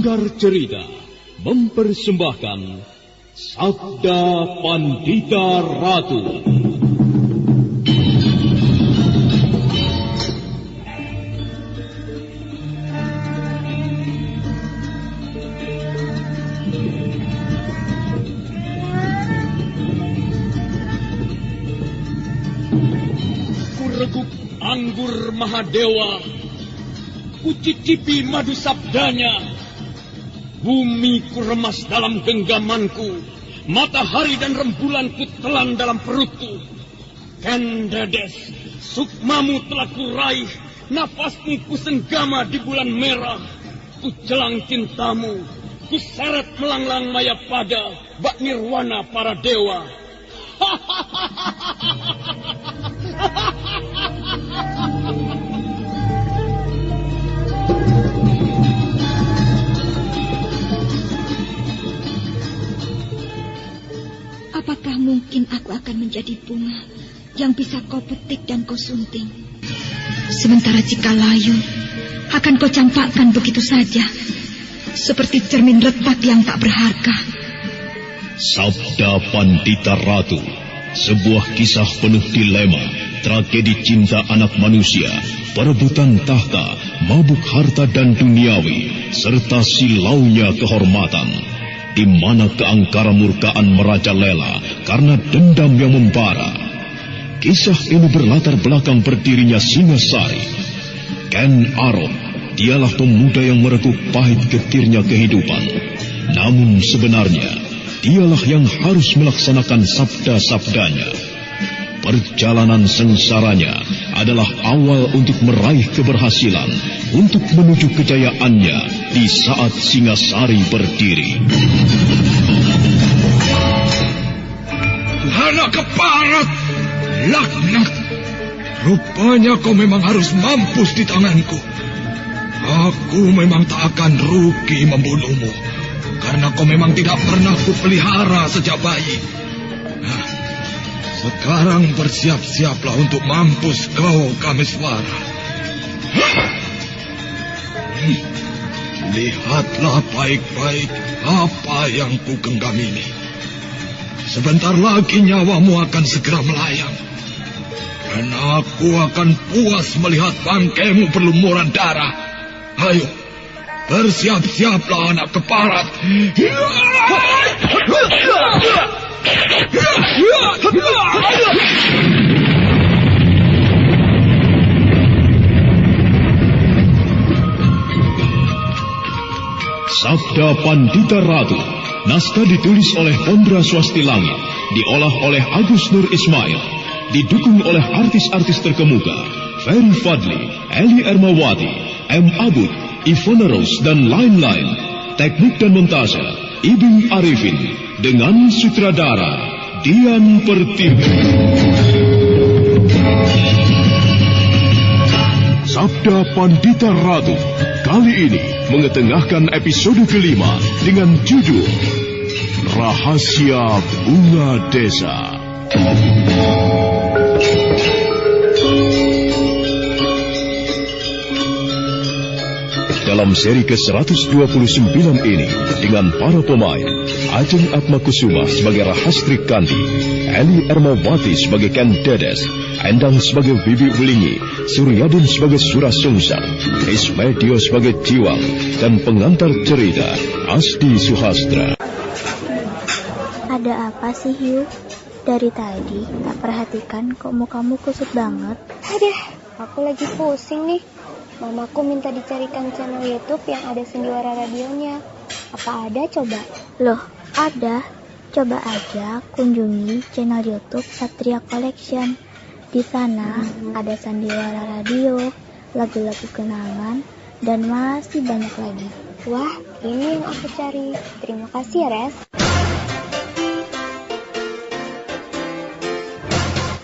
Sanggar Cerita mempersembahkan Sabda Pandita Ratu. Kureguk anggur Mahadewa, kucicipi madu sabdanya. Bumi ku remas dalam genggamanku, matahari dan rembulan ku telan dalam perutku. Kendedes, sukmamu telah kuraih, nafasmu ku senggama di bulan merah. Ku jelang cintamu, ku seret melanglang maya pada bak nirwana para dewa. Apakah mungkin aku akan menjadi bunga yang bisa kau petik dan kau sunting? Sementara jika layu akan kau campakkan begitu saja, seperti cermin retak yang tak berharga. Sabda Pandita Ratu, sebuah kisah penuh dilema, tragedi cinta anak manusia, perebutan tahta, mabuk harta dan duniawi, serta silaunya kehormatan. Di mana keangkara murkaan merajalela karena dendam yang membara. Kisah ini berlatar belakang berdirinya Singasari. Ken Arok, dialah pemuda yang merekuk pahit getirnya kehidupan. Namun sebenarnya, dialah yang harus melaksanakan sabda-sabdanya. Perjalanan sengsaranya adalah awal untuk meraih keberhasilan, untuk menuju kejayaannya di saat Singasari berdiri. Anak keparat, laknat. Rupanya kau memang harus mampus di tanganku. Aku memang tak akan rugi membunuhmu, karena kau memang tidak pernah kupelihara sejak bayi. Sekarang bersiap-siaplah untuk mampus kau, Kameswara. Lihatlah baik-baik apa yang ku genggam ini. Sebentar lagi nyawamu akan segera melayang. Dan aku akan puas melihat bangkaimu berlumuran darah. Ayo, bersiap-siaplah anak keparat. Sabda Pandita Ratu, naskah ditulis oleh Pondra Swasti Langit, diolah oleh Agus Nur Ismail, didukung oleh artis-artis terkemuka, Ferry Fadli, Eli Ermawati, M. Abud, Ivona Rose, dan lain-lain. Teknik dan montase, Ibing Arifin, dengan sutradara Dian Pertiwi. Sabda Pandita Ratu kali ini mengetengahkan episode kelima dengan judul Rahasia Bunga Desa. Dalam seri ke-129 ini, dengan para pemain, Ajeng Atmakusuma sebagai Rahastri Kandi, Eli Ermawati sebagai Ken Dedes, Endang sebagai Bibi Wulingi, Suryadin sebagai Surasungsang, Ismedio sebagai Jiwang, dan pengantar cerita, Asti Suhastra. Ada apa sih, Yu? Dari tadi tak perhatikan kok mukamu kusut banget. Aduh, aku lagi pusing nih. Mamaku minta dicarikan channel YouTube yang ada Sandiwara radionya. Apa ada coba? Loh, ada. Coba aja kunjungi channel YouTube Satria Collection. Di sana ada Sandiwara Radio, lagu-lagu kenangan, dan masih banyak lagi. Wah, ini yang aku cari. Terima kasih ya, Res.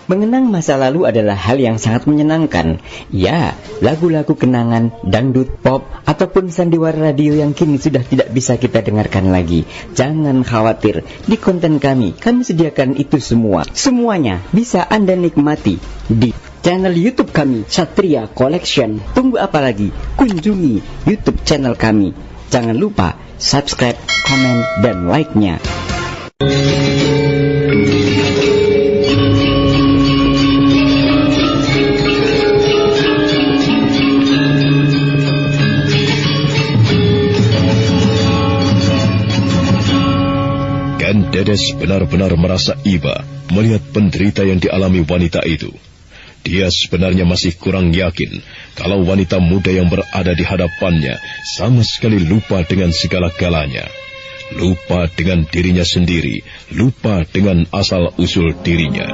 Mengenang masa lalu adalah hal yang sangat menyenangkan. Ya, lagu-lagu kenangan, dangdut, pop, ataupun sandiwara radio yang kini sudah tidak bisa kita dengarkan lagi. Jangan khawatir, di konten kami sediakan itu semua. Semuanya bisa Anda nikmati di channel YouTube kami, Satria Collection. Tunggu apa lagi? Kunjungi YouTube channel kami. Jangan lupa subscribe, komen, dan like-nya. Ken Dedes benar-benar merasa iba melihat penderita yang dialami wanita itu. Dia sebenarnya masih kurang yakin kalau wanita muda yang berada di hadapannya sama sekali lupa dengan segala-galanya. Lupa dengan dirinya sendiri, lupa dengan asal-usul dirinya.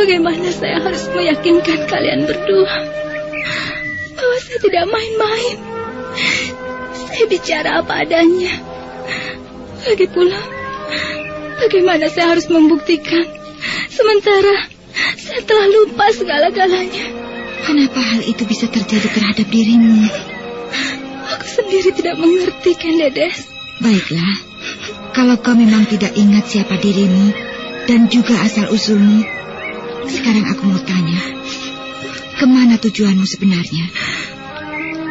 Bagaimana saya harus meyakinkan kalian berdua bahwa saya tidak main-main. Saya bicara apa adanya. Lagi pula, bagaimana saya harus membuktikan sementara saya telah lupa segala-galanya. Kenapa hal itu bisa terjadi terhadap dirimu? Aku sendiri tidak mengerti, Ken Dedes. Baiklah, kalau kau memang tidak ingat siapa dirimu dan juga asal-usulmu, sekarang aku mau tanya, kemana tujuanmu sebenarnya?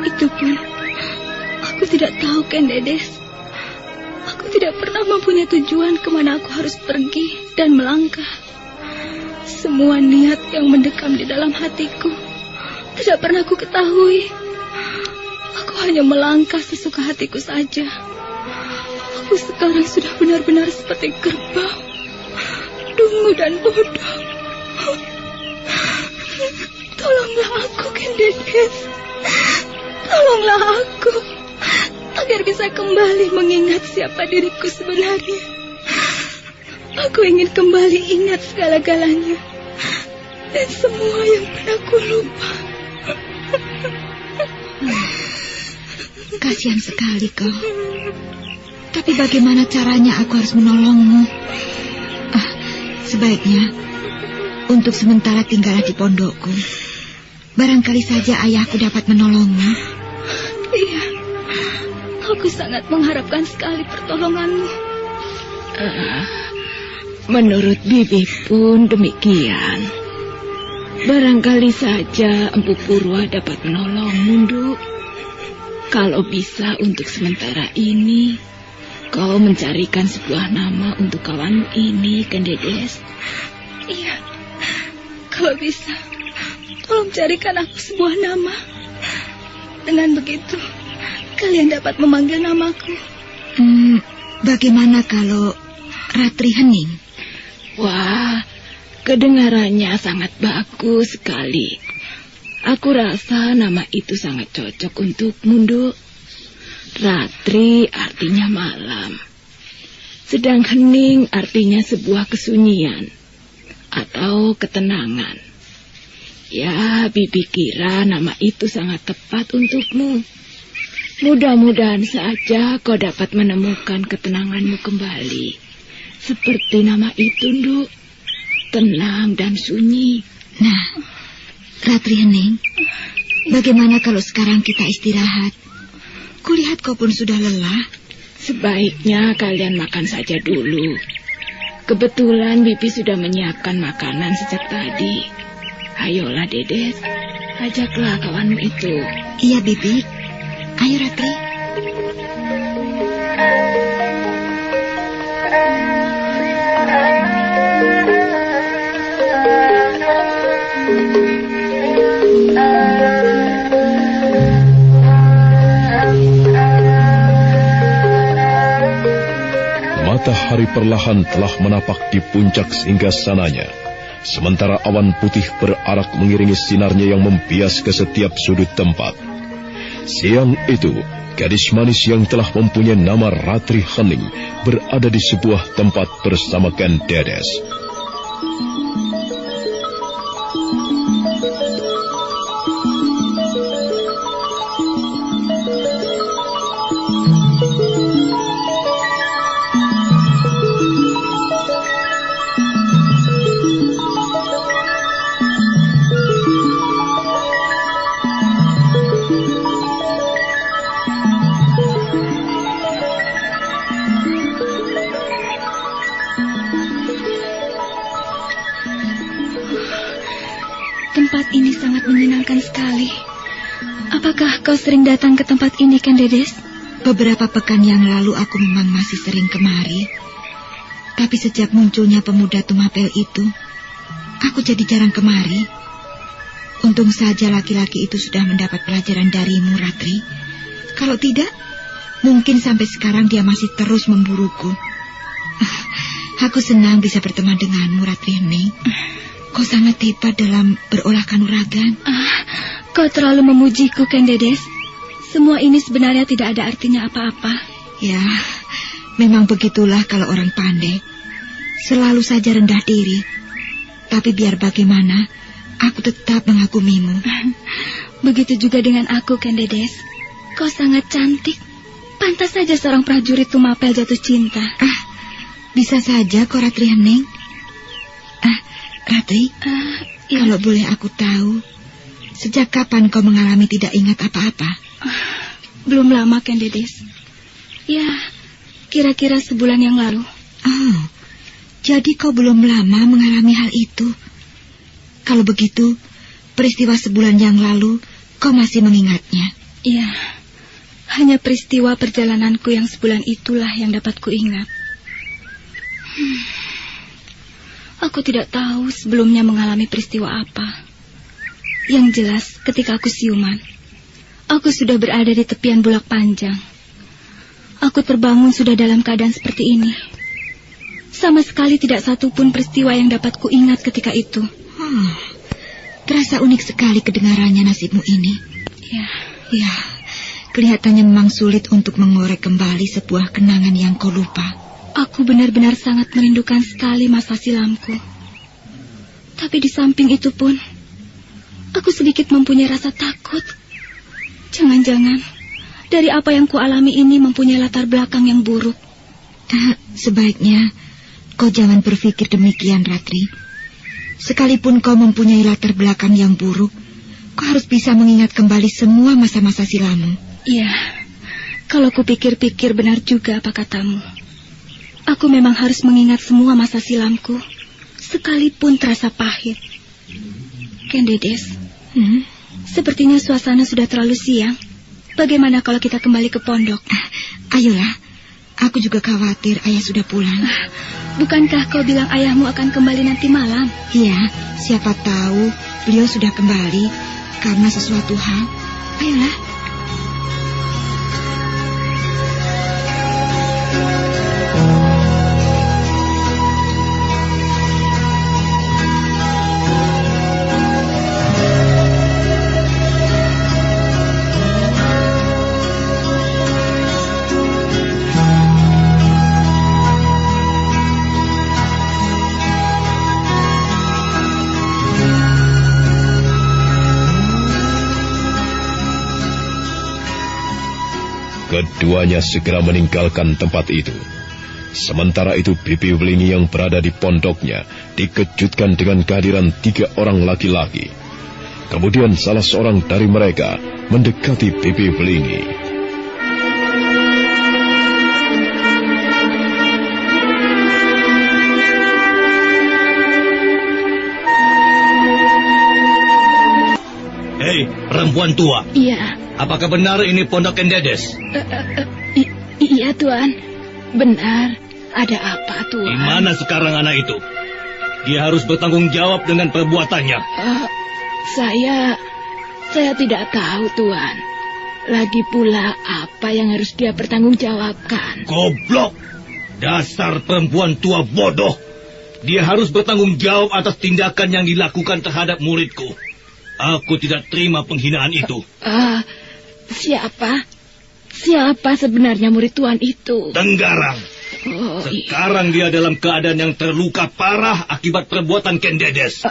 Itu pun aku tidak tahu, Ken Dedes. Aku tidak pernah mempunyai tujuan kemana aku harus pergi dan melangkah. Semua niat yang mendekam di dalam hatiku tidak pernah aku ketahui. Aku hanya melangkah sesuka hatiku saja. Aku sekarang sudah benar-benar seperti kerbau, dungu dan bodoh. Tolonglah aku, Ken Dedes. Tolonglah aku agar bisa kembali mengingat siapa diriku sebenarnya. Aku ingin kembali ingat segala-galanya dan semua yang pernah aku lupa. Kasihan sekali kau. Tapi bagaimana caranya aku harus menolongmu? Sebaiknya untuk sementara tinggallah di pondokku. Barangkali saja ayahku dapat menolongmu. Iya, aku sangat mengharapkan sekali pertolonganmu. Menurut Bibi pun demikian. Barangkali saja Empu Purwa dapat menolongmu, Nduk. Kalau bisa untuk sementara ini, kau mencarikan sebuah nama untuk kawanmu ini, Ken Dedes. Iya, kalau bisa, tolong carikan aku sebuah nama. Dengan begitu, kalian dapat memanggil namaku. Bagaimana kalau Ratri Hening? Wah, kedengarannya sangat bagus sekali. Aku rasa nama itu sangat cocok untukmu, Nduk. Ratri artinya malam, sedang hening artinya sebuah kesunyian atau ketenangan. Ya, Bibi kira nama itu sangat tepat untukmu. Mudah-mudahan saja kau dapat menemukan ketenanganmu kembali. Seperti nama itu, Nduk. Tenang dan sunyi. Nah, Ratri Hening, bagaimana kalau sekarang kita istirahat? Kulihat kau pun sudah lelah. Sebaiknya kalian makan saja dulu. Kebetulan Bibi sudah menyiapkan makanan sejak tadi. Ayolah, Dedes, ajaklah kawanmu itu. Iya, Bibi. Ayo, Ratri. Matahari perlahan telah menapak di puncak singgasananya, sementara awan putih berarak mengiringi sinarnya yang membias ke setiap sudut tempat. Siang itu, gadis manis yang telah mempunyai nama Ratri Hening berada di sebuah tempat bersama Ken Dedes. Tempat ini sangat menyenangkan sekali. Apakah kau sering datang ke tempat ini, Ken Dedes? Beberapa pekan yang lalu aku memang masih sering kemari. Tapi sejak munculnya pemuda Tumapel itu, aku jadi jarang kemari. Untung saja laki-laki itu sudah mendapat pelajaran darimu, Ratri. Kalau tidak, mungkin sampai sekarang dia masih terus memburuku. Aku senang bisa berteman denganmu, Ratri Hening. Kau sangat hebat dalam berolah kanuragan. Kau terlalu memujiku, Ken Dedes. Semua ini sebenarnya tidak ada artinya apa-apa. Ya, memang begitulah kalau orang pandai. Selalu saja rendah diri. Tapi biar bagaimana, aku tetap mengagumimu. Begitu juga dengan aku, Ken Dedes. Kau sangat cantik. Pantas saja seorang prajurit Tumapel jatuh cinta. Bisa saja kau, Ratri Hening. Ratri, Ya. kalau boleh aku tahu, sejak kapan kau mengalami tidak ingat apa-apa? Belum lama, Ken Dedes. Ya, kira-kira sebulan yang lalu. Oh, jadi kau belum lama mengalami hal itu. Kalau begitu, peristiwa sebulan yang lalu, kau masih mengingatnya? Iya, hanya peristiwa perjalananku yang sebulan itulah yang dapat kuingat. Aku tidak tahu sebelumnya mengalami peristiwa apa. Yang jelas, ketika aku siuman, aku sudah berada di tepian Bulak Panjang. Aku terbangun sudah dalam keadaan seperti ini. Sama sekali tidak satupun peristiwa yang dapat kuingat ketika itu. Terasa unik sekali kedengarannya nasibmu ini. Ya, kelihatannya memang sulit untuk mengorek kembali sebuah kenangan yang kau lupa. Aku benar-benar sangat merindukan sekali masa silamku. Tapi di samping itu pun, aku sedikit mempunyai rasa takut. Jangan-jangan, dari apa yang kualami ini mempunyai latar belakang yang buruk. Sebaiknya, kau jangan berpikir demikian, Ratri. Sekalipun kau mempunyai latar belakang yang buruk, kau harus bisa mengingat kembali semua masa-masa silammu. Iya, kalau kupikir-pikir benar juga apa katamu. Aku memang harus mengingat semua masa silamku, sekalipun terasa pahit. Ken Dedes, sepertinya suasana sudah terlalu siang. Bagaimana kalau kita kembali ke pondok? Ayolah, aku juga khawatir ayah sudah pulang. Bukankah kau bilang ayahmu akan kembali nanti malam? Iya, siapa tahu beliau sudah kembali karena sesuatu hal. Ayolah. Keduanya segera meninggalkan tempat itu. Sementara itu Bibi Wlingi yang berada di pondoknya dikejutkan dengan kehadiran 3 orang laki-laki. Kemudian salah seorang dari mereka mendekati Bibi Wlingi. Hei, perempuan tua. Iya. Apakah benar ini pondok Ken Dedes? Iya, Tuan. Benar. Ada apa, Tuan? Di mana sekarang anak itu? Dia harus bertanggung jawab dengan perbuatannya. Saya tidak tahu, Tuan. Lagi pula apa yang harus dia pertanggungjawabkan? Goblok! Dasar perempuan tua bodoh. Dia harus bertanggung jawab atas tindakan yang dilakukan terhadap muridku. Aku tidak terima penghinaan itu. Siapa sebenarnya murid Tuan itu? Tenggarang. Oh, Sekarang dia dalam keadaan yang terluka parah akibat perbuatan Ken Dedes.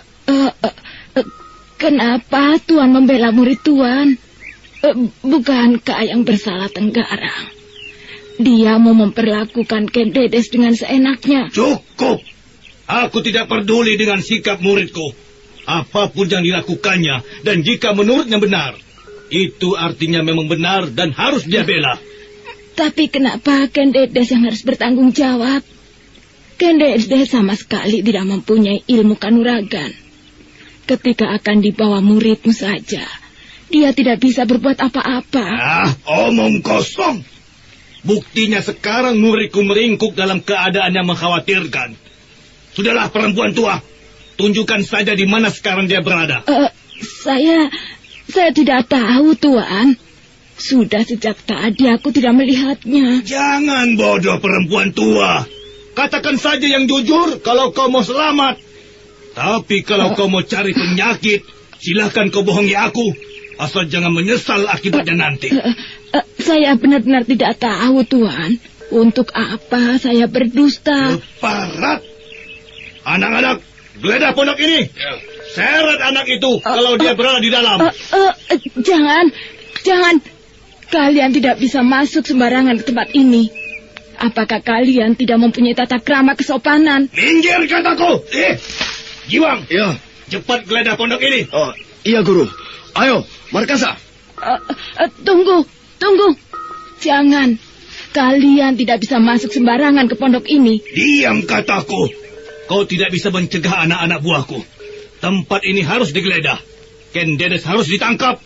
Kenapa Tuan membela murid Tuan? Bukankah yang bersalah Tenggarang? Dia mau memperlakukan Ken Dedes dengan seenaknya. Cukup. Aku tidak peduli dengan sikap muridku. Apapun yang dilakukannya, dan jika menurutnya benar, itu artinya memang benar dan harus dia bela. Tapi kenapa Ken Dedes yang harus bertanggung jawab? Ken Dedes sama sekali tidak mempunyai ilmu kanuragan. Ketika akan dibawa muridmu saja, dia tidak bisa berbuat apa-apa. Omong kosong. Buktinya sekarang muridku meringkuk dalam keadaan yang mengkhawatirkan. Sudahlah perempuan tua, tunjukkan saja di mana sekarang dia berada. Saya tidak tahu, Tuan. Sudah sejak tadi aku tidak melihatnya. Jangan bodoh perempuan tua. Katakan saja yang jujur kalau kau mau selamat. Tapi kalau kau mau cari penyakit, silahkan kau bohongi aku. Asal jangan menyesal akibatnya nanti. Saya benar-benar tidak tahu, Tuan. Untuk apa saya berdusta? Leparat. Anak-anak, geledah pondok ini. Seret anak itu kalau dia berada di dalam. Jangan. Kalian tidak bisa masuk sembarangan ke tempat ini. Apakah kalian tidak mempunyai tata krama kesopanan? Minggir kataku. Jiwang. Ya. Cepat geledah pondok ini. Oh, iya guru. Ayo, Markasa. Tunggu. Jangan. Kalian tidak bisa masuk sembarangan ke pondok ini. Diam kataku. Kau tidak bisa mencegah anak-anak buahku. Tempat ini harus digeledah. Ken Dedes harus ditangkap.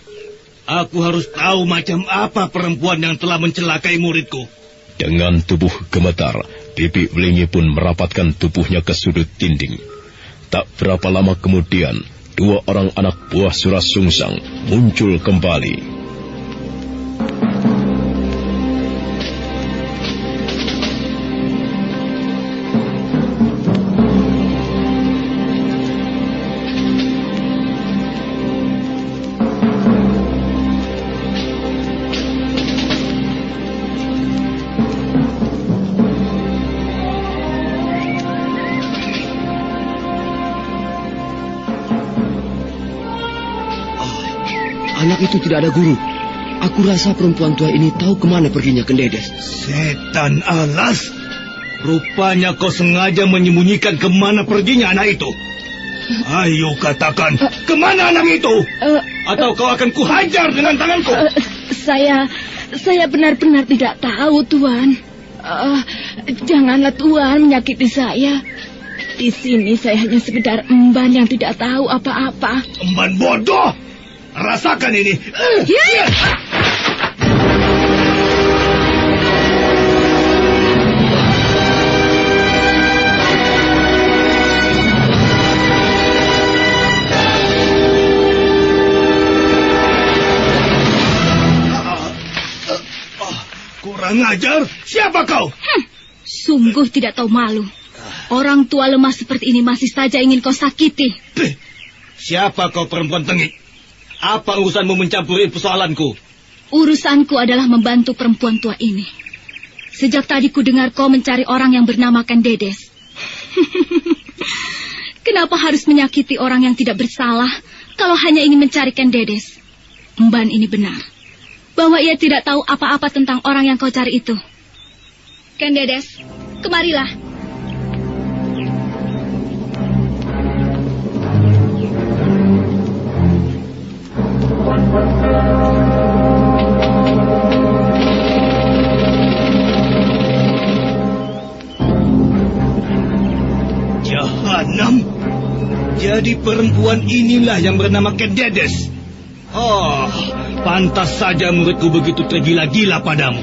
Aku harus tahu macam apa perempuan yang telah mencelakai muridku. Dengan tubuh gemetar, Pipi Wlingi pun merapatkan tubuhnya ke sudut dinding. Tak berapa lama kemudian, dua orang anak buah Surasungsang muncul kembali. Anak itu tidak ada guru. Aku rasa perempuan tua ini tahu kemana perginya Ken Dedes. Setan alas. Rupanya kau sengaja menyembunyikan kemana perginya anak itu. Ayo katakan, kemana anak itu? Atau kau akan kuhajar dengan tanganku? Saya benar-benar tidak tahu, Tuan. Janganlah Tuan menyakiti saya. Di sini saya hanya sekedar emban yang tidak tahu apa-apa. Emban bodoh! Rasakan ini. Kurang ajar. Siapa kau? Sungguh tidak tahu malu. Orang tua lemah seperti ini masih saja ingin kau sakiti. Siapa kau perempuan tengik? Apa urusanmu mencampuri persoalanku? Urusanku adalah membantu perempuan tua ini. Sejak tadi ku dengar kau mencari orang yang bernama Ken Dedes. Kenapa harus menyakiti orang yang tidak bersalah kalau hanya ingin mencari Ken Dedes? Emban ini benar, bahwa ia tidak tahu apa-apa tentang orang yang kau cari itu. Ken Dedes, kemarilah. Jahanam. Jadi perempuan inilah yang bernama Ken Dedes. Oh, pantas saja muridku begitu tergila-gila padamu.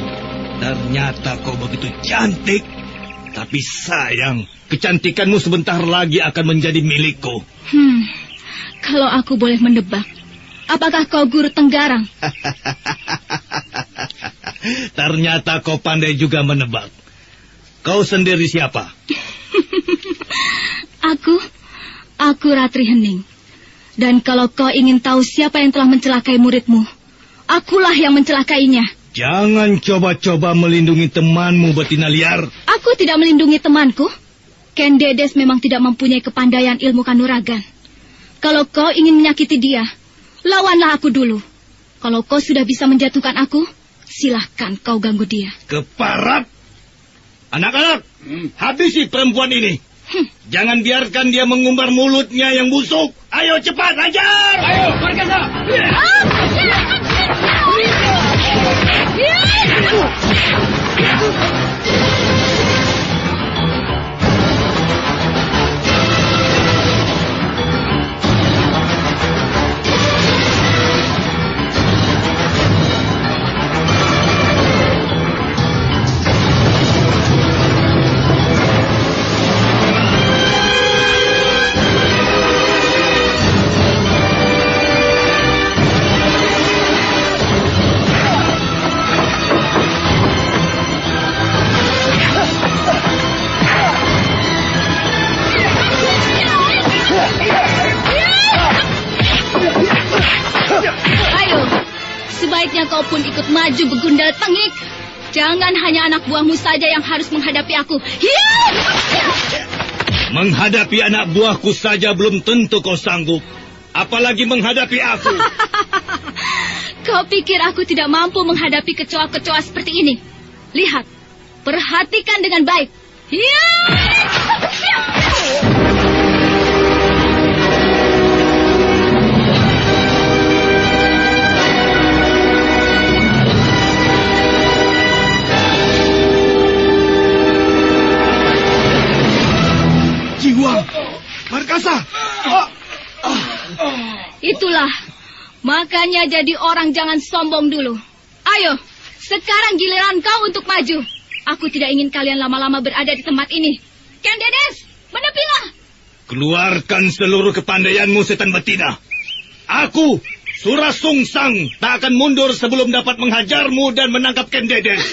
Ternyata kau begitu cantik. Tapi sayang, kecantikanmu sebentar lagi akan menjadi milikku. Kalau aku boleh menebak, apakah kau guru Tenggarang? Ternyata kau pandai juga menebak. Kau sendiri siapa? Aku Ratri Hening. Dan kalau kau ingin tahu siapa yang telah mencelakai muridmu, Akulah yang mencelakainya. Jangan coba-coba melindungi temanmu, betina liar. Aku tidak melindungi temanku. Ken Dedes memang tidak mempunyai kepandaian ilmu kanuragan. Kalau kau ingin menyakiti dia, lawanlah aku dulu. Kalau kau sudah bisa menjatuhkan aku, silahkan kau ganggu dia. Keparat! Anak-anak, habisi perempuan ini. Jangan biarkan dia mengumbar mulutnya yang busuk. Ayo cepat, hajar! Ayo, Markasa! Sebaiknya kau pun ikut maju begundal tengik. Jangan hanya anak buahmu saja yang harus menghadapi aku. Menghadapi anak buahku saja belum tentu kau sanggup. Apalagi menghadapi aku. Kau pikir aku tidak mampu menghadapi kecoa-kecoa seperti ini? Lihat, perhatikan dengan baik. Jiwa, Markasa. Itulah, makanya jadi orang jangan sombong dulu. Ayo, sekarang giliran kau untuk maju. Aku tidak ingin kalian lama-lama berada di tempat ini. Ken Dedes, menepilah. Keluarkan seluruh kepandaianmu, setan betina. Aku, Surasung Sang, tak akan mundur sebelum dapat menghajarmu dan menangkap Ken Dedes.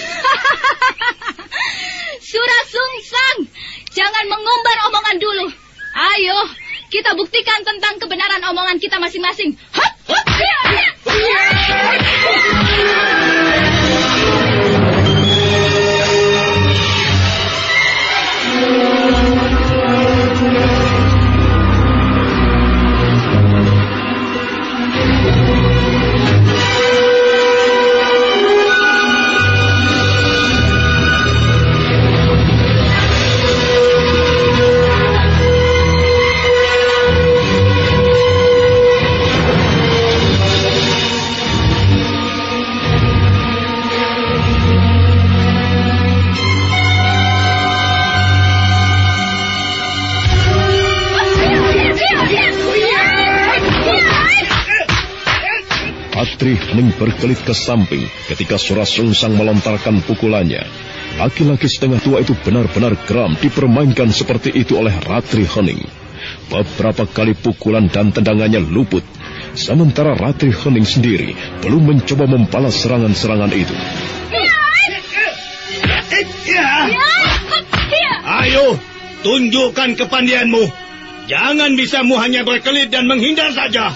Surasung Sang, jangan mengumbar omongan dulu. Ayo, kita buktikan tentang kebenaran omongan kita masing-masing. Ratri Hening berkelit ke samping ketika Surasung Sang melontarkan pukulannya. Laki-laki setengah tua itu benar-benar geram dipermainkan seperti itu oleh Ratri Hening. Beberapa kali pukulan dan tendangannya luput, sementara Ratri Hening sendiri belum mencoba membalas serangan-serangan itu. Ayo, tunjukkan kepandaianmu. Jangan bisamu hanya berkelit dan menghindar saja.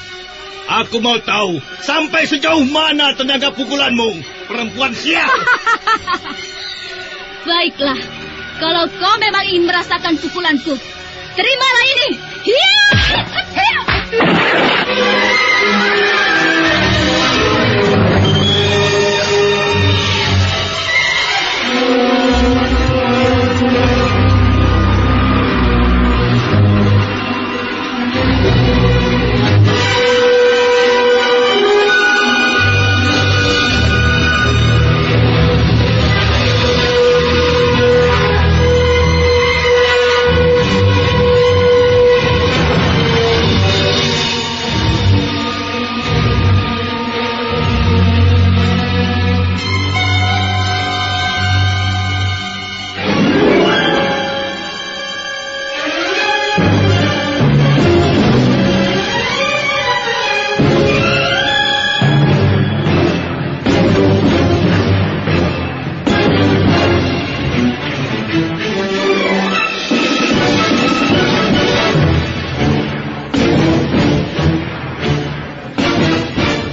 Aku mau tahu sampai sejauh mana tenaga pukulanmu, perempuan sial. Baiklah, kalau kau memang ingin merasakan pukulanku, terimalah ini.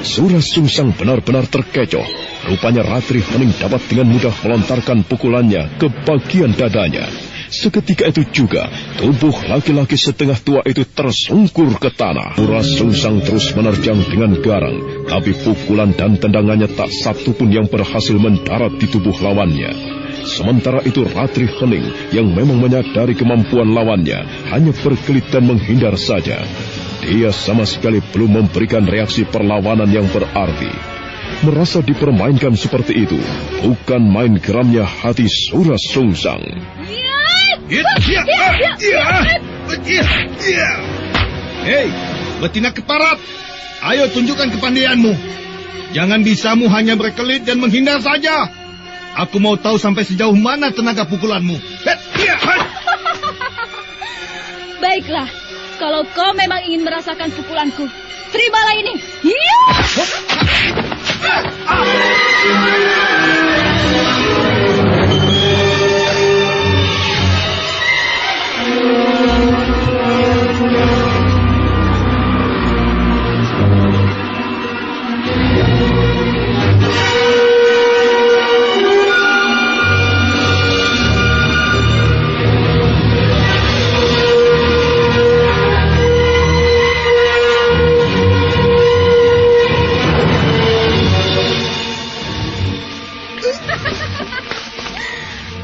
Sura Sungsang benar-benar terkecoh. Rupanya Ratri Hening dapat dengan mudah melontarkan pukulannya ke bagian dadanya. Seketika itu juga, tubuh laki-laki setengah tua itu tersungkur ke tanah. Sura Sungsang terus menerjang dengan garang, tapi pukulan dan tendangannya tak satu pun yang berhasil mendarat di tubuh lawannya. Sementara itu Ratri Hening yang memang menyadari kemampuan lawannya hanya berkelit dan menghindar saja. Dia sama sekali belum memberikan reaksi perlawanan yang berarti. Merasa dipermainkan seperti itu bukan main geramnya hati Sura Sungsang. Hei, betina keparat, ayo tunjukkan kepandaianmu. Jangan bisamu hanya berkelit dan menghindar saja. Aku mau tahu sampai sejauh mana tenaga pukulanmu. Baiklah, kalau kau memang ingin merasakan pukulanku, terimalah ini.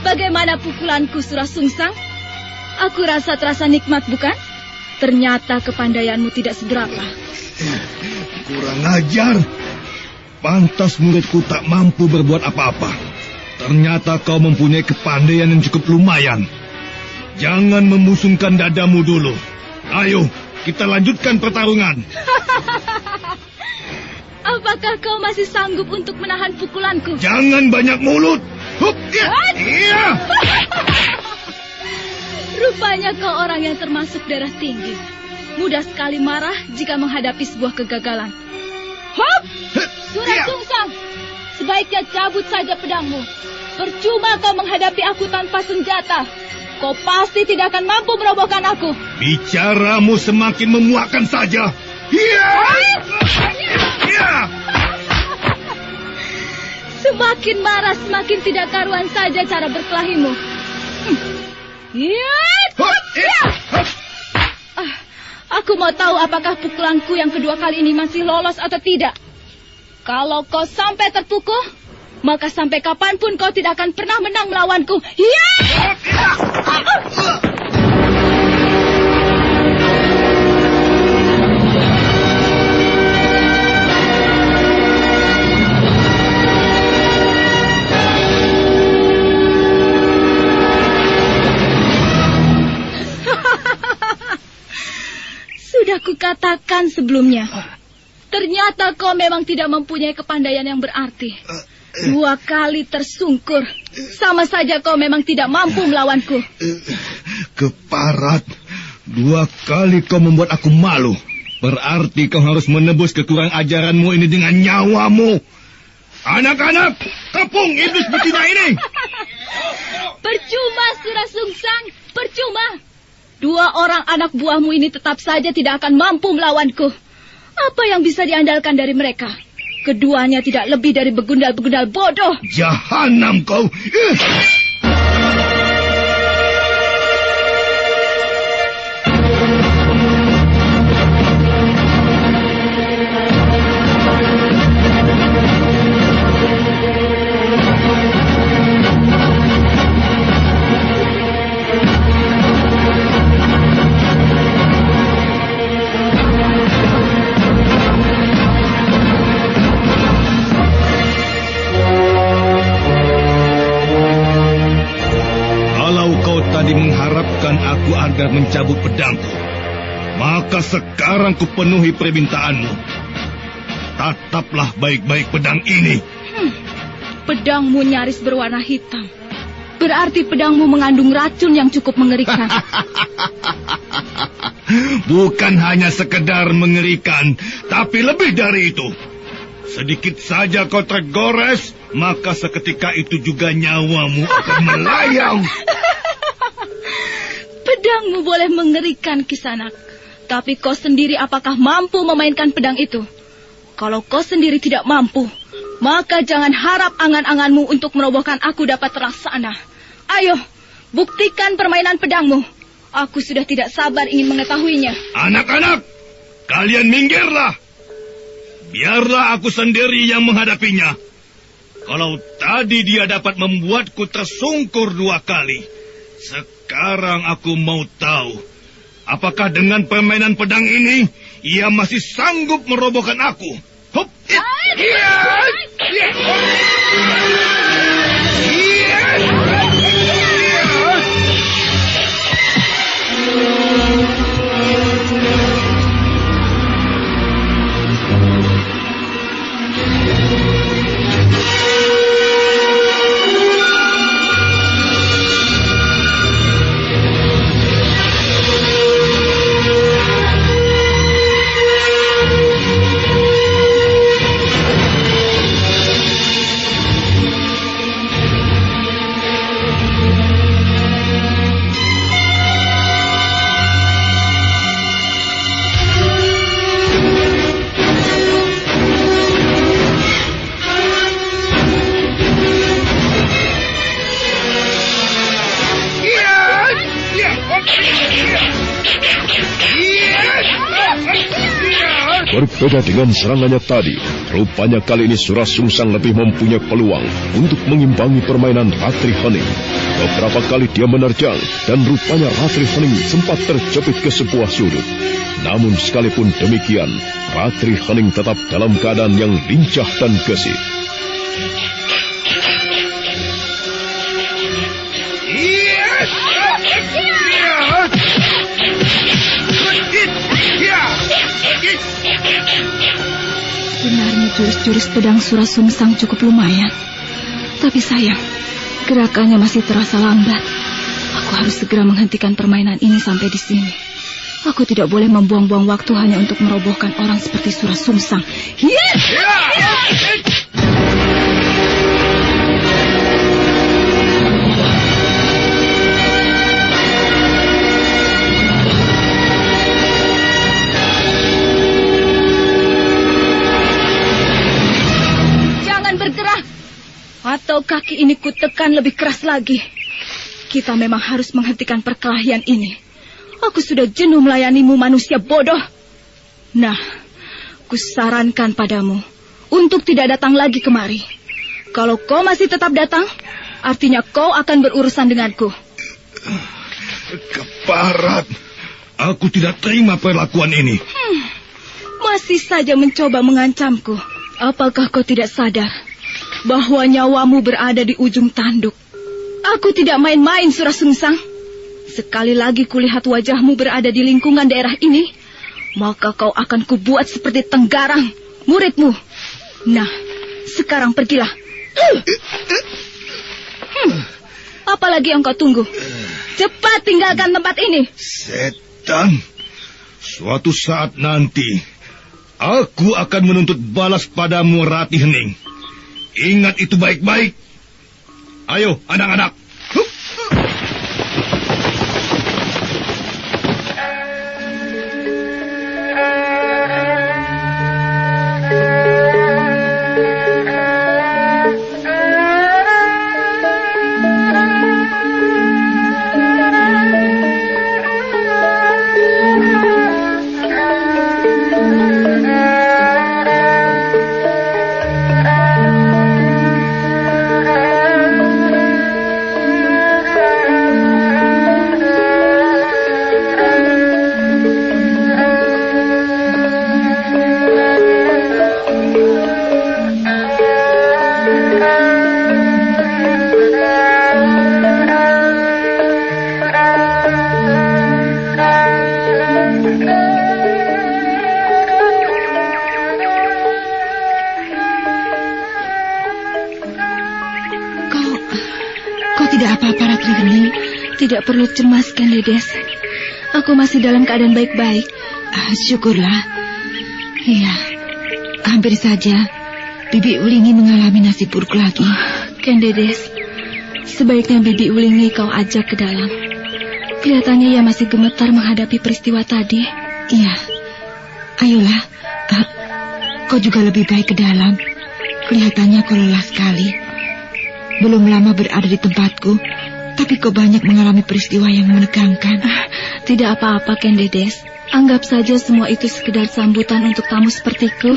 Bagaimana pukulanku, Sura Sungsang? Aku rasa terasa nikmat, bukan? Ternyata kepandaianmu tidak seberapa. Kurang ajar. Pantas muridku tak mampu berbuat apa-apa. Ternyata kau mempunyai kepandaian yang cukup lumayan. Jangan memusungkan dadamu dulu. Ayo, kita lanjutkan pertarungan. Apakah kau masih sanggup untuk menahan pukulanku? Jangan banyak mulut. Hup, iya. Rupanya kau orang yang termasuk darah tinggi. Mudah sekali marah jika menghadapi sebuah kegagalan. Hop! Sura Sungsang, sebaiknya cabut saja pedangmu. Percuma kau menghadapi aku tanpa senjata. Kau pasti tidak akan mampu merobohkan aku. Bicaramu semakin memuakkan saja. Iya! Semakin marah, semakin tidak karuan saja cara berkelahimu. Aku mau tahu apakah pukulanku yang kedua kali ini masih lolos atau tidak. Kalau kau sampai terpukul, maka sampai kapanpun kau tidak akan pernah menang melawanku. Sudah kukatakan sebelumnya, ternyata kau memang tidak mempunyai kepandaian yang berarti. 2 kali tersungkur, sama saja kau memang tidak mampu melawanku. Keparat, 2 kali kau membuat aku malu. Berarti kau harus menebus kekurang ajaranmu ini dengan nyawamu. Anak-anak, kepung iblis betina ini. Percuma, Sura Sungsang, percuma. 2 orang anak buahmu ini tetap saja tidak akan mampu melawanku. Apa yang bisa diandalkan dari mereka? Keduanya tidak lebih dari begundal-begundal bodoh. Jahanam kau! Aku agar mencabut pedangku, maka sekarang kupenuhi permintaanmu. Tataplah baik-baik pedang ini. Pedangmu nyaris berwarna hitam. Berarti pedangmu mengandung racun yang cukup mengerikan. Bukan hanya sekedar mengerikan, tapi lebih dari itu. Sedikit saja kau tergores, maka seketika itu juga nyawamu akan melayang. Pedangmu boleh mengerikan, Kisanak. Tapi kau sendiri apakah mampu memainkan pedang itu? Kalau kau sendiri tidak mampu, maka jangan harap angan-anganmu untuk merobohkan aku dapat terlaksana. Ayo, buktikan permainan pedangmu. Aku sudah tidak sabar ingin mengetahuinya. Anak-anak, kalian minggirlah. Biarlah aku sendiri yang menghadapinya. Kalau tadi dia dapat membuatku tersungkur 2 kali, sekarang aku mau tahu, apakah dengan permainan pedang ini ia masih sanggup merobohkan aku. Hup! Berbeda dengan serangannya tadi, rupanya kali ini Surah Sungsang lebih mempunyai peluang untuk mengimbangi permainan Ratri Hening. Beberapa kali dia menerjang dan rupanya Ratri Hening sempat terjepit ke sebuah sudut. Namun sekalipun demikian, Ratri Hening tetap dalam keadaan yang lincah dan gesit. Sebenarnya jurus-jurus pedang Surah Sungsang cukup lumayan. Tapi sayang, gerakannya masih terasa lambat. Aku harus segera menghentikan permainan ini sampai di sini. Aku tidak boleh membuang-buang waktu hanya untuk merobohkan orang seperti Surah Sungsang. Atau kaki ini kutekan lebih keras lagi. Kita memang harus menghentikan perkelahian ini. Aku sudah jenuh melayanimu, manusia bodoh. Nah, kusarankan padamu untuk tidak datang lagi kemari. Kalau kau masih tetap datang, artinya kau akan berurusan denganku. Keparat, aku tidak terima perlakuan ini. Masih saja mencoba mengancamku. Apakah kau tidak sadar bahwa nyawamu berada di ujung tanduk? Aku tidak main-main, Surah Sungsang. Sekali lagi kulihat wajahmu berada di lingkungan daerah ini, maka kau akan kubuat seperti Tenggarang, muridmu. Nah, sekarang pergilah. Apalagi yang kau tunggu? Cepat tinggalkan tempat ini. Setan, suatu saat nanti aku akan menuntut balas padamu, Ratri Hening. Ingat itu baik-baik. Ayo, anak-anak. Tidak perlu cemaskan, Dedes. Aku masih dalam keadaan baik-baik. Syukurlah. Iya, hampir saja Bibi Ulingi mengalami nasib buruk lagi. Ken Dedes, sebaiknya Bibi Ulingi kau ajak ke dalam. Kelihatannya ia masih gemetar menghadapi peristiwa tadi. Iya, ayolah. kau juga lebih baik ke dalam. Kelihatannya kau lelah sekali. Belum lama berada di tempatku, tapi kau banyak mengalami peristiwa yang menegangkan. Tidak apa-apa, Ken Dedes. Anggap saja semua itu sekedar sambutan untuk tamu sepertiku.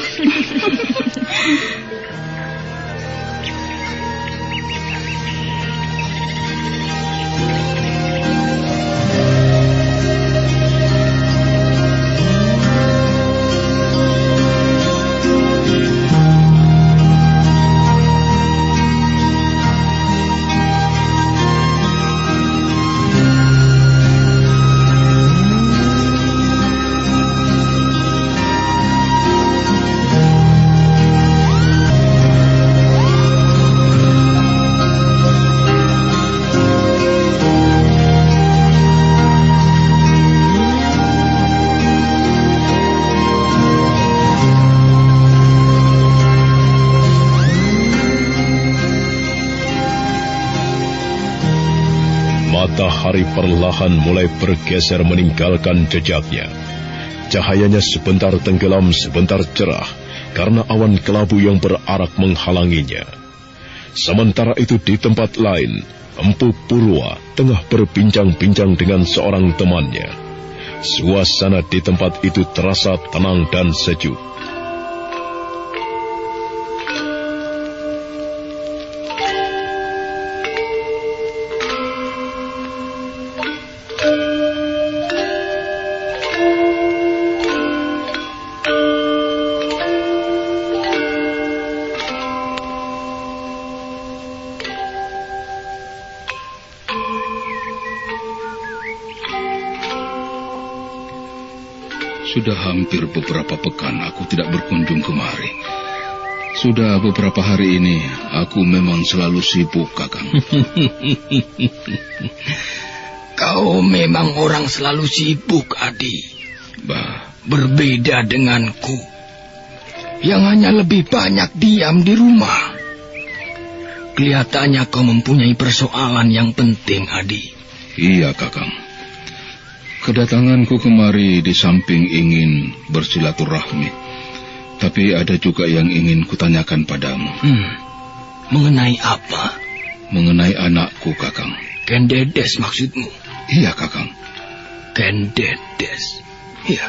Matahari perlahan mulai bergeser meninggalkan jejaknya. Cahayanya sebentar tenggelam, sebentar cerah, karena awan kelabu yang berarak menghalanginya. Sementara itu di tempat lain, Empu Purwa tengah berbincang-bincang dengan seorang temannya. Suasana di tempat itu terasa tenang dan sejuk. Sudah hampir beberapa pekan aku tidak berkunjung kemari. Sudah beberapa hari ini aku memang selalu sibuk, Kakang. Kau memang orang selalu sibuk, Adi. Berbeda denganku, yang hanya lebih banyak diam di rumah. Kelihatannya kau mempunyai persoalan yang penting, Adi. Iya, Kakang. Kedatanganku kemari di samping ingin bersilaturahmi, tapi ada juga yang ingin kutanyakan padamu. Mengenai apa? Mengenai anakku, Kakang. Ken Dedes maksudmu? Iya, Kakang. Ken Dedes. Iya.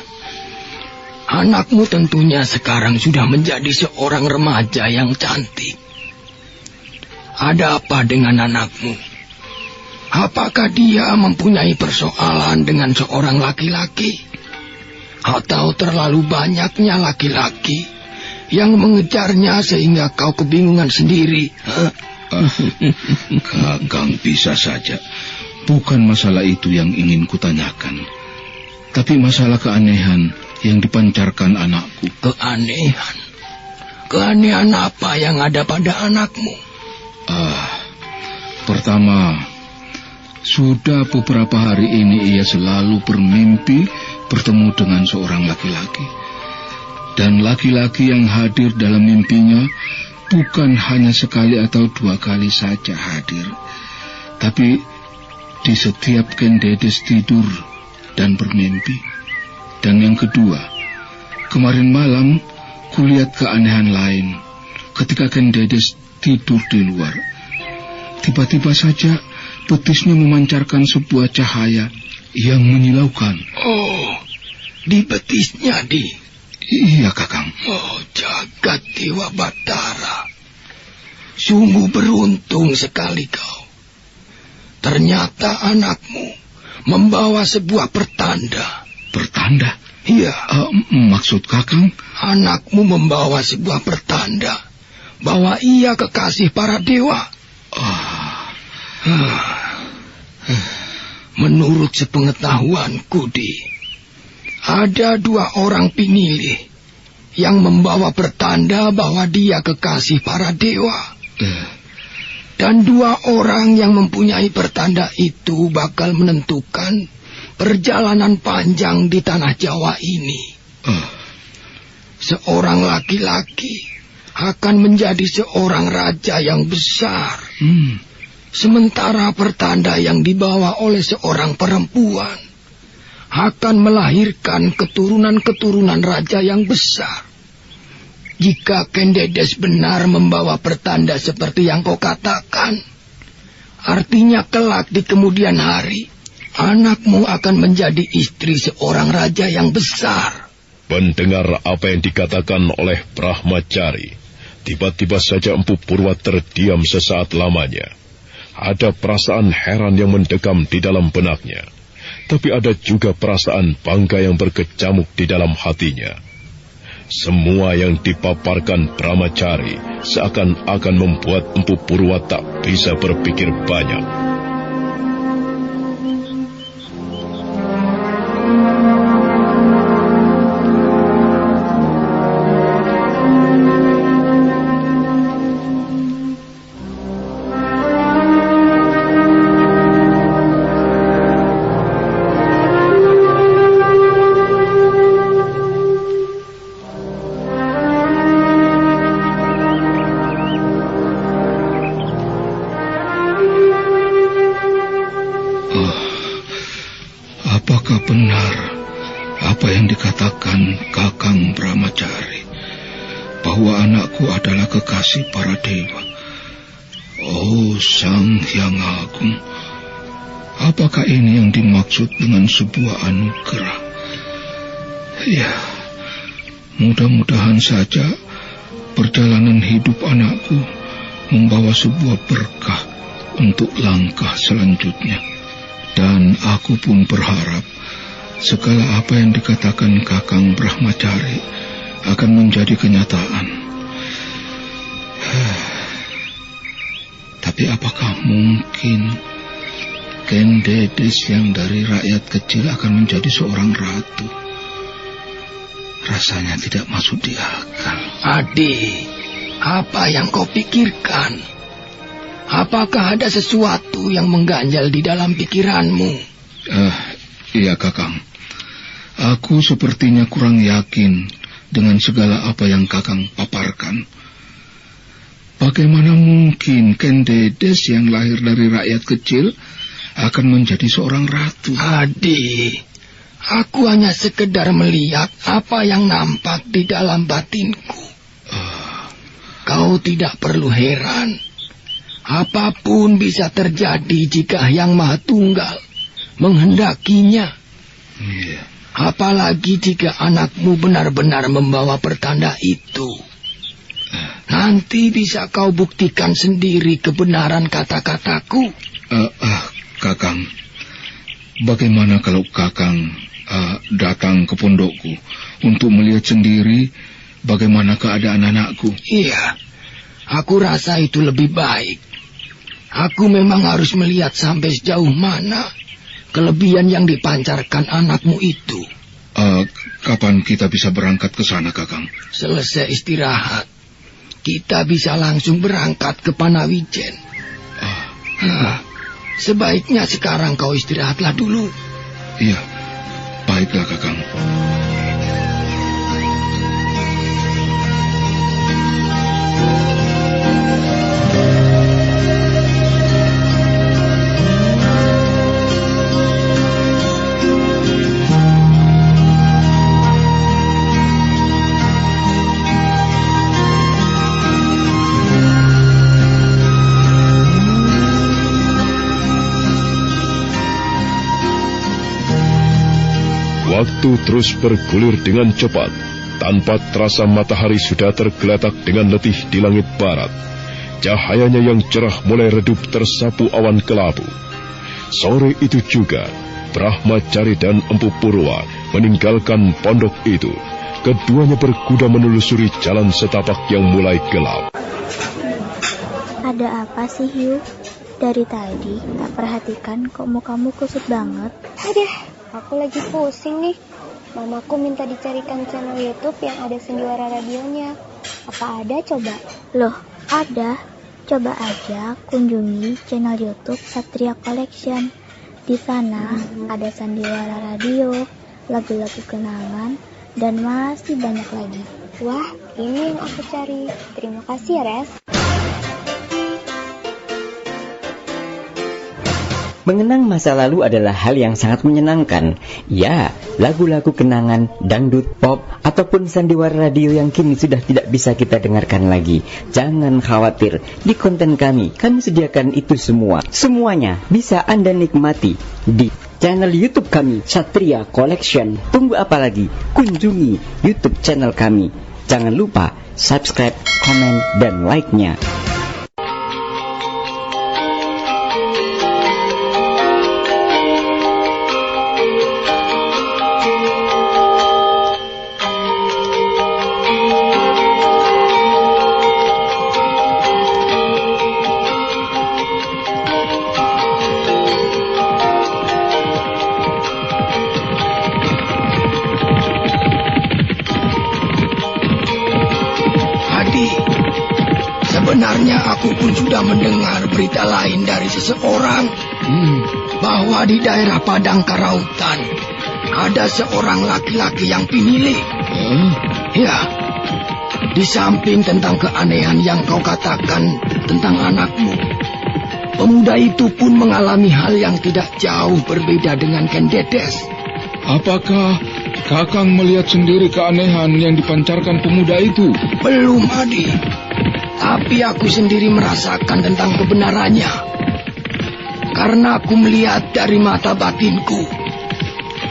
Anakmu tentunya sekarang sudah menjadi seorang remaja yang cantik. Ada apa dengan anakmu? Apakah dia mempunyai persoalan dengan seorang laki-laki? Atau terlalu banyaknya laki-laki yang mengejarnya sehingga kau kebingungan sendiri? Kakang, bisa saja. Bukan masalah itu yang ingin kutanyakan, tapi masalah keanehan yang dipancarkan anakku. Keanehan? Keanehan apa yang ada pada anakmu? Pertama, sudah beberapa hari ini ia selalu bermimpi bertemu dengan seorang laki-laki. Dan laki-laki yang hadir dalam mimpinya bukan hanya sekali atau dua kali saja hadir, tapi di setiap Ken Dedes tidur dan bermimpi. Dan yang kedua, kemarin malam kulihat keanehan lain ketika Ken Dedes tidur di luar. Tiba-tiba saja betisnya memancarkan sebuah cahaya yang menyilaukan. Oh, di betisnya, Di? Iya, Kakang. Oh, jagat Dewa Batara. Sungguh beruntung sekali kau. Ternyata anakmu membawa sebuah pertanda. Pertanda? Iya. Maksud Kakang? Anakmu membawa sebuah pertanda bahwa ia kekasih para dewa. Menurut sepengetahuanku, Di, ada dua orang pinilih yang membawa pertanda bahwa dia kekasih para dewa. Dan dua orang yang mempunyai pertanda itu bakal menentukan perjalanan panjang di tanah Jawa ini. Seorang laki-laki akan menjadi seorang raja yang besar. Sementara pertanda yang dibawa oleh seorang perempuan akan melahirkan keturunan-keturunan raja yang besar. Jika Kendedes benar membawa pertanda seperti yang kau katakan, artinya kelak di kemudian hari, anakmu akan menjadi istri seorang raja yang besar. Mendengar apa yang dikatakan oleh Brahmacari, tiba-tiba saja Empu Purwa terdiam sesaat lamanya. Ada perasaan heran yang mendekam di dalam benaknya, tapi ada juga perasaan bangga yang berkecamuk di dalam hatinya. Semua yang dipaparkan Brahmacari seakan-akan membuat Empu Purwa tak bisa berpikir banyak. Apakah benar apa yang dikatakan Kakang Brahmacari, bahwa anakku adalah kekasih para dewa? Oh, Sang Hyang Agung, apakah ini yang dimaksud dengan sebuah anugerah? Ya, mudah-mudahan saja perjalanan hidup anakku membawa sebuah berkah untuk langkah selanjutnya. Dan aku pun berharap segala apa yang dikatakan Kakang Brahmacari akan menjadi kenyataan. Tapi apakah mungkin Kendedes yang dari rakyat kecil akan menjadi seorang ratu? Rasanya tidak masuk di akal. Adik, apa yang kau pikirkan? Apakah ada sesuatu yang mengganjal di dalam pikiranmu? Iya, Kakang. Aku sepertinya kurang yakin dengan segala apa yang Kakang paparkan. Bagaimana mungkin Kendedes yang lahir dari rakyat kecil akan menjadi seorang ratu? Adik, aku hanya sekedar melihat apa yang nampak di dalam batinku. Kau tidak perlu heran. Apapun bisa terjadi jika Yang Maha Tunggal menghendakinya. Apalagi jika anakmu benar-benar membawa pertanda itu. Nanti bisa kau buktikan sendiri kebenaran kata-kataku. Kakang, bagaimana kalau Kakang datang ke pondokku untuk melihat sendiri bagaimana keadaan anakku? Iya, aku rasa itu lebih baik. Aku memang harus melihat sampai sejauh mana kelebihan yang dipancarkan anakmu itu. Kapan kita bisa berangkat ke sana, Kakang? Selesai istirahat, kita bisa langsung berangkat ke Panawijen. Sebaiknya sekarang kau istirahatlah dulu. Iya, baiklah, Kakang. Waktu terus bergulir dengan cepat. Tanpa terasa matahari sudah tergeletak dengan letih di langit barat. Cahayanya yang cerah mulai redup tersapu awan kelabu. Sore itu juga, Brahmacari dan Empu Purwa meninggalkan pondok itu. Keduanya berkuda menelusuri jalan setapak yang mulai gelap. Ada apa sih, Hiu? Dari tadi tak perhatikan kok mukamu kusut banget. Aku lagi pusing nih. Mamaku minta dicarikan channel YouTube yang ada sendiwara radionya. Apa ada coba? Loh, ada. Coba aja kunjungi channel YouTube Satria Collection. Di sana ada sandiwara radio, lagu-lagu kenangan, dan masih banyak lagi. Wah, ini yang aku cari. Terima kasih ya, Res. Mengenang masa lalu adalah hal yang sangat menyenangkan. Ya, lagu-lagu kenangan, dangdut, pop, ataupun sandiwara radio yang kini sudah tidak bisa kita dengarkan lagi. Jangan khawatir, di konten kami sediakan itu semua. Semuanya bisa Anda nikmati di channel YouTube kami, Satria Collection. Tunggu apa lagi? Kunjungi YouTube channel kami. Jangan lupa subscribe, komen, dan like-nya. Sebenarnya aku pun sudah mendengar berita lain dari seseorang bahwa di daerah Padang Karautan ada seorang laki-laki yang pinilih. Ya, di samping tentang keanehan yang kau katakan tentang anakmu, pemuda itu pun mengalami hal yang tidak jauh berbeda dengan Ken Dedes. Apakah Kakang melihat sendiri keanehan yang dipancarkan pemuda itu? Belum, Adi. Tapi aku sendiri merasakan tentang kebenarannya. Karena aku melihat dari mata batinku.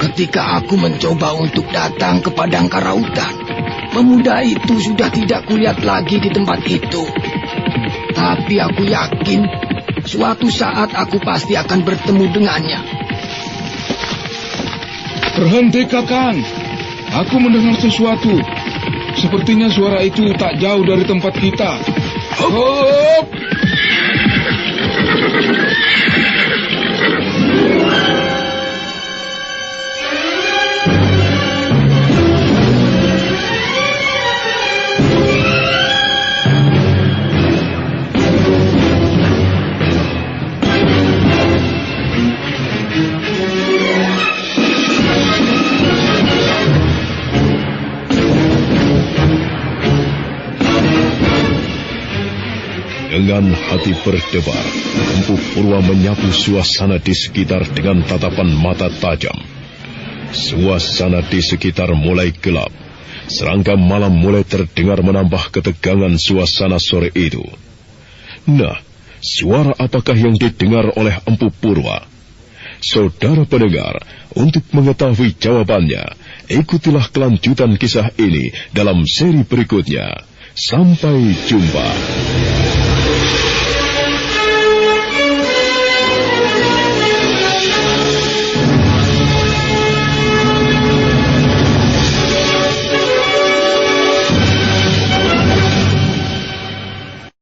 Ketika aku mencoba untuk datang ke Padang Karautan, pemuda itu sudah tidak kulihat lagi di tempat itu. Tapi aku yakin suatu saat aku pasti akan bertemu dengannya. Berhenti, Kakang. Aku mendengar sesuatu. Sepertinya suara itu tak jauh dari tempat kita. Hop! Dengan hati berdebar, Empu Purwa menyapu suasana di sekitar dengan tatapan mata tajam. Suasana di sekitar mulai gelap. Serangga malam mulai terdengar menambah ketegangan suasana sore itu. Nah, suara apakah yang didengar oleh Empu Purwa? Saudara pendengar, untuk mengetahui jawabannya, ikutilah kelanjutan kisah ini dalam seri berikutnya. Sampai jumpa.